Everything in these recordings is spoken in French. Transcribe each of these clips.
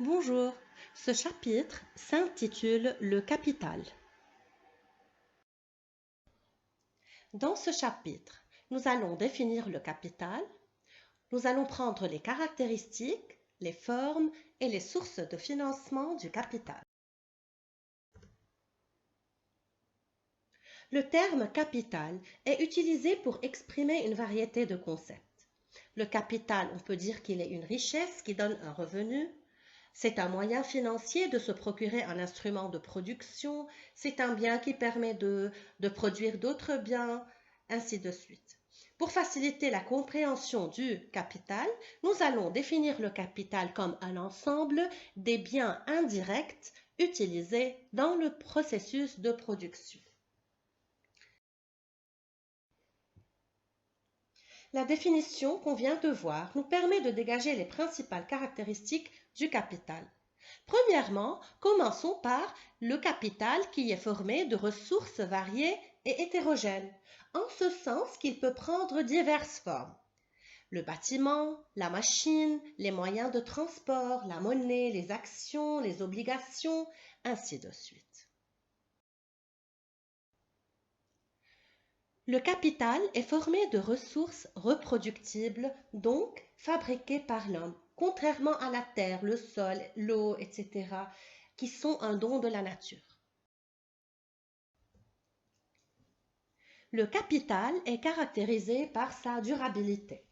Bonjour, ce chapitre s'intitule Le capital. Dans ce chapitre, nous allons définir le capital, nous allons prendre les caractéristiques, les formes et les sources de financement du capital. Le terme capital est utilisé pour exprimer une variété de concepts. Le capital, on peut dire qu'il est une richesse qui donne un revenu. C'est un moyen financier de se procurer un instrument de production, c'est un bien qui permet de produire d'autres biens, ainsi de suite. Pour faciliter la compréhension du capital, nous allons définir le capital comme un ensemble des biens indirects utilisés dans le processus de production. La définition qu'on vient de voir nous permet de dégager les principales caractéristiques du capital. Premièrement, commençons par le capital qui est formé de ressources variées et hétérogènes, en ce sens qu'il peut prendre diverses formes. Le bâtiment, la machine, les moyens de transport, la monnaie, les actions, les obligations, ainsi de suite. Le capital est formé de ressources reproductibles, donc fabriquées par l'homme, contrairement à la terre, le sol, l'eau, etc., qui sont un don de la nature. Le capital est caractérisé par sa durabilité.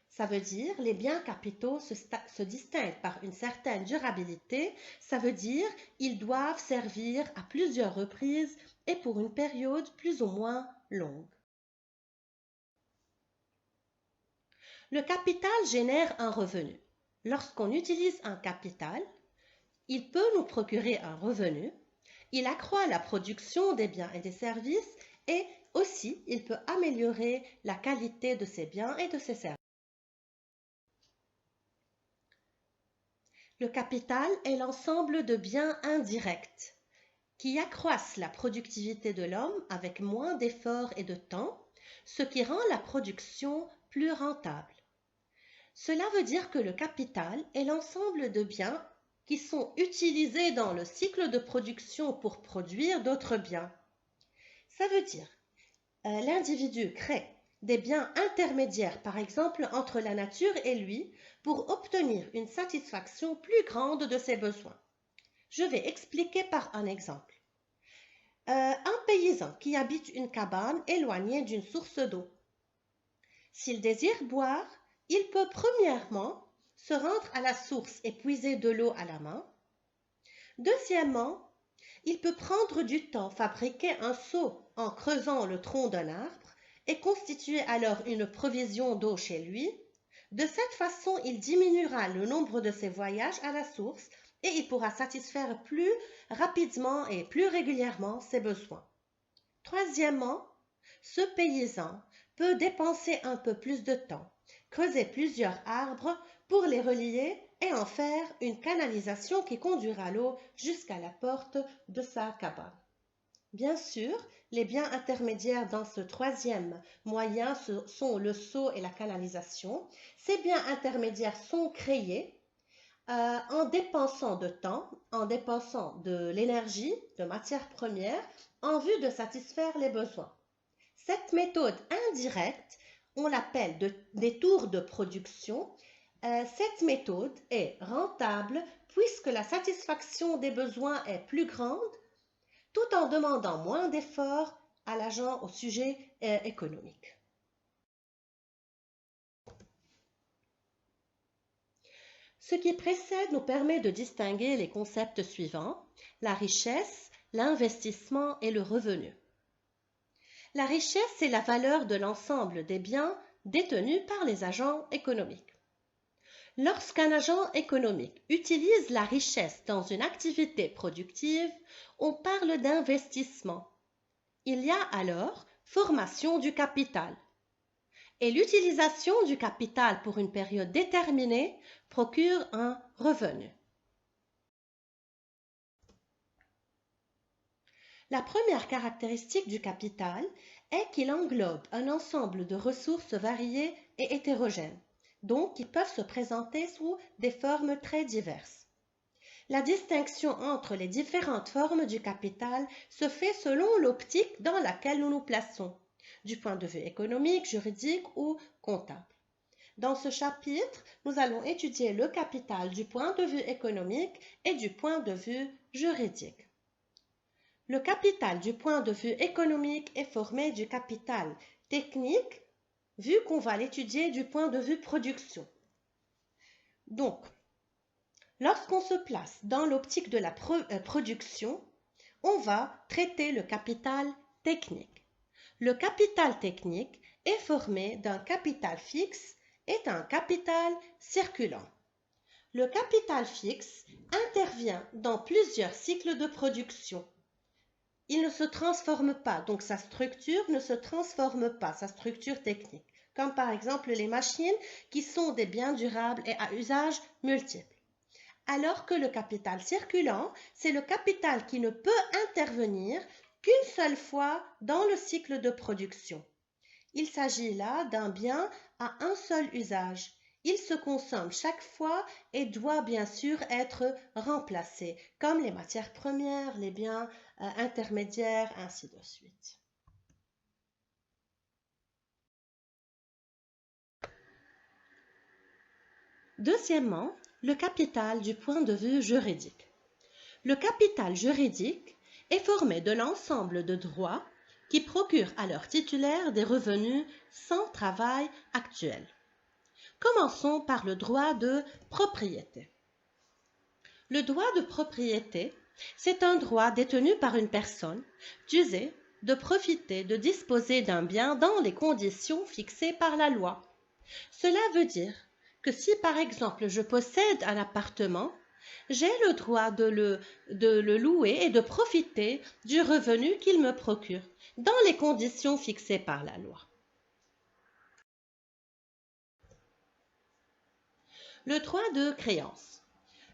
Ça veut dire les biens capitaux se distinguent par une certaine durabilité. Ça veut dire ils doivent servir à plusieurs reprises et pour une période plus ou moins longue. Le capital génère un revenu. Lorsqu'on utilise un capital, il peut nous procurer un revenu, il accroît la production des biens et des services et aussi il peut améliorer la qualité de ces biens et de ces services. Le capital est l'ensemble de biens indirects qui accroissent la productivité de l'homme avec moins d'efforts et de temps, ce qui rend la production plus rentable. Cela veut dire que le capital est l'ensemble de biens qui sont utilisés dans le cycle de production pour produire d'autres biens. Ça veut dire l'individu crée des biens intermédiaires, par exemple entre la nature et lui, pour obtenir une satisfaction plus grande de ses besoins. Je vais expliquer par un exemple. Un paysan qui habite une cabane éloignée d'une source d'eau. S'il désire boire, il peut premièrement se rendre à la source et puiser de l'eau à la main. Deuxièmement, il peut prendre du temps, fabriquer un seau en creusant le tronc d'un arbre et constituer alors une provision d'eau chez lui. De cette façon, il diminuera le nombre de ses voyages à la source et il pourra satisfaire plus rapidement et plus régulièrement ses besoins. Troisièmement, ce paysan peut dépenser un peu plus de temps, creuser plusieurs arbres pour les relier et en faire une canalisation qui conduira l'eau jusqu'à la porte de sa cabane. Bien sûr, les biens intermédiaires dans ce troisième moyen sont le seau et la canalisation. Ces biens intermédiaires sont créés en dépensant de temps, en dépensant de l'énergie, de matières premières, en vue de satisfaire les besoins. Cette méthode indirecte, on l'appelle des tours de production. Cette méthode est rentable puisque la satisfaction des besoins est plus grande tout en demandant moins d'efforts à l'agent au sujet économique. Ce qui précède nous permet de distinguer les concepts suivants, la richesse, l'investissement et le revenu. La richesse, c'est la valeur de l'ensemble des biens détenus par les agents économiques. Lorsqu'un agent économique utilise la richesse dans une activité productive, on parle d'investissement. Il y a alors formation du capital. Et l'utilisation du capital pour une période déterminée procure un revenu. La première caractéristique du capital est qu'il englobe un ensemble de ressources variées et hétérogènes, donc qui peuvent se présenter sous des formes très diverses. La distinction entre les différentes formes du capital se fait selon l'optique dans laquelle nous nous plaçons, du point de vue économique, juridique ou comptable. Dans ce chapitre, nous allons étudier le capital du point de vue économique et du point de vue juridique. Le capital du point de vue économique est formé du capital technique, vu qu'on va l'étudier du point de vue production. Donc, lorsqu'on se place dans l'optique de la production, on va traiter le capital technique. Le capital technique est formé d'un capital fixe et d'un capital circulant. Le capital fixe intervient dans plusieurs cycles de production. Il ne se transforme pas, donc sa structure ne se transforme pas, sa structure technique, comme par exemple les machines qui sont des biens durables et à usage multiple. Alors que le capital circulant, c'est le capital qui ne peut intervenir qu'une seule fois dans le cycle de production. Il s'agit là d'un bien à un seul usage. Il se consomme chaque fois et doit bien sûr être remplacé, comme les matières premières, les biens intermédiaires, ainsi de suite. Deuxièmement, le capital du point de vue juridique. Le capital juridique est formé de l'ensemble de droits qui procurent à leurs titulaires des revenus sans travail actuel. Commençons par le droit de propriété. Le droit de propriété, c'est un droit détenu par une personne d'user, de profiter, de disposer d'un bien dans les conditions fixées par la loi. Cela veut dire que si par exemple je possède un appartement, j'ai le droit de le louer et de profiter du revenu qu'il me procure dans les conditions fixées par la loi. Le droit de créance.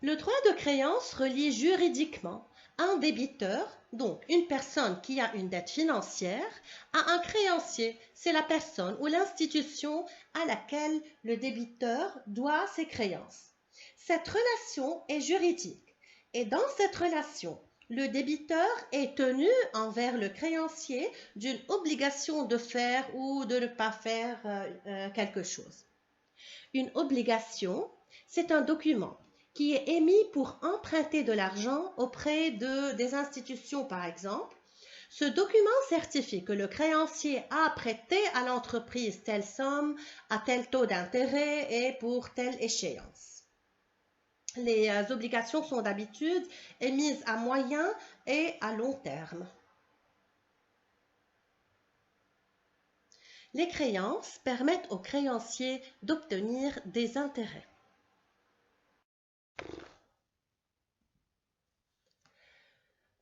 Le droit de créance relie juridiquement un débiteur, donc une personne qui a une dette financière, à un créancier, c'est la personne ou l'institution à laquelle le débiteur doit ses créances. Cette relation est juridique et dans cette relation, le débiteur est tenu envers le créancier d'une obligation de faire ou de ne pas faire quelque chose. Une obligation, c'est un document qui est émis pour emprunter de l'argent auprès des institutions, par exemple. Ce document certifie que le créancier a prêté à l'entreprise telle somme à tel taux d'intérêt et pour telle échéance. Les obligations sont d'habitude émises à moyen et à long terme. Les créances permettent aux créanciers d'obtenir des intérêts.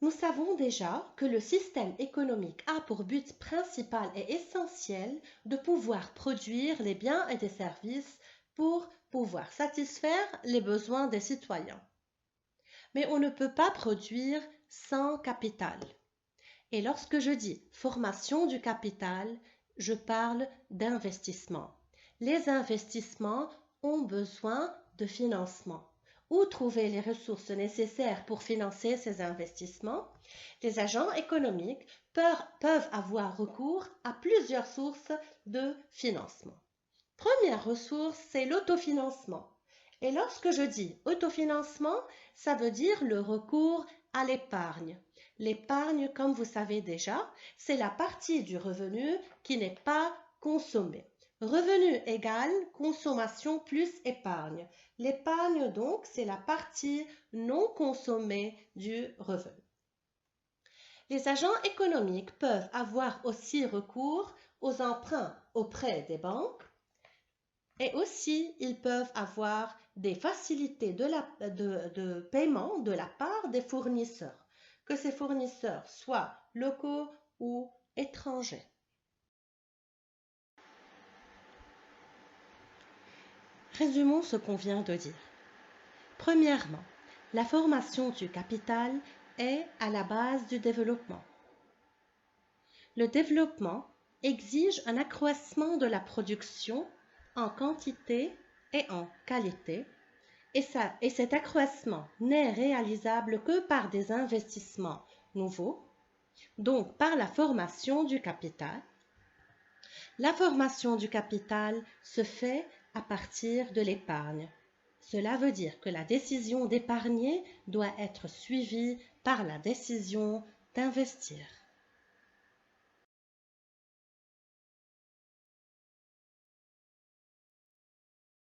Nous savons déjà que le système économique a pour but principal et essentiel de pouvoir produire les biens et des services pour pouvoir satisfaire les besoins des citoyens. Mais on ne peut pas produire sans capital. Et lorsque je dis formation du capital, je parle d'investissement. Les investissements ont besoin de financement. Où trouver les ressources nécessaires pour financer ces investissements? Les agents économiques peuvent avoir recours à plusieurs sources de financement. Première ressource, c'est l'autofinancement. Et lorsque je dis autofinancement, ça veut dire le recours à l'épargne. L'épargne, comme vous savez déjà, c'est la partie du revenu qui n'est pas consommée. Revenu égale consommation plus épargne. L'épargne, donc, c'est la partie non consommée du revenu. Les agents économiques peuvent avoir aussi recours aux emprunts auprès des banques et aussi ils peuvent avoir des facilités de paiement de la part des fournisseurs, que ces fournisseurs soient locaux ou étrangers. Résumons ce qu'on vient de dire. Premièrement, la formation du capital est à la base du développement. Le développement exige un accroissement de la production en quantité et en qualité, Et cet accroissement n'est réalisable que par des investissements nouveaux, donc par la formation du capital. La formation du capital se fait à partir de l'épargne. Cela veut dire que la décision d'épargner doit être suivie par la décision d'investir.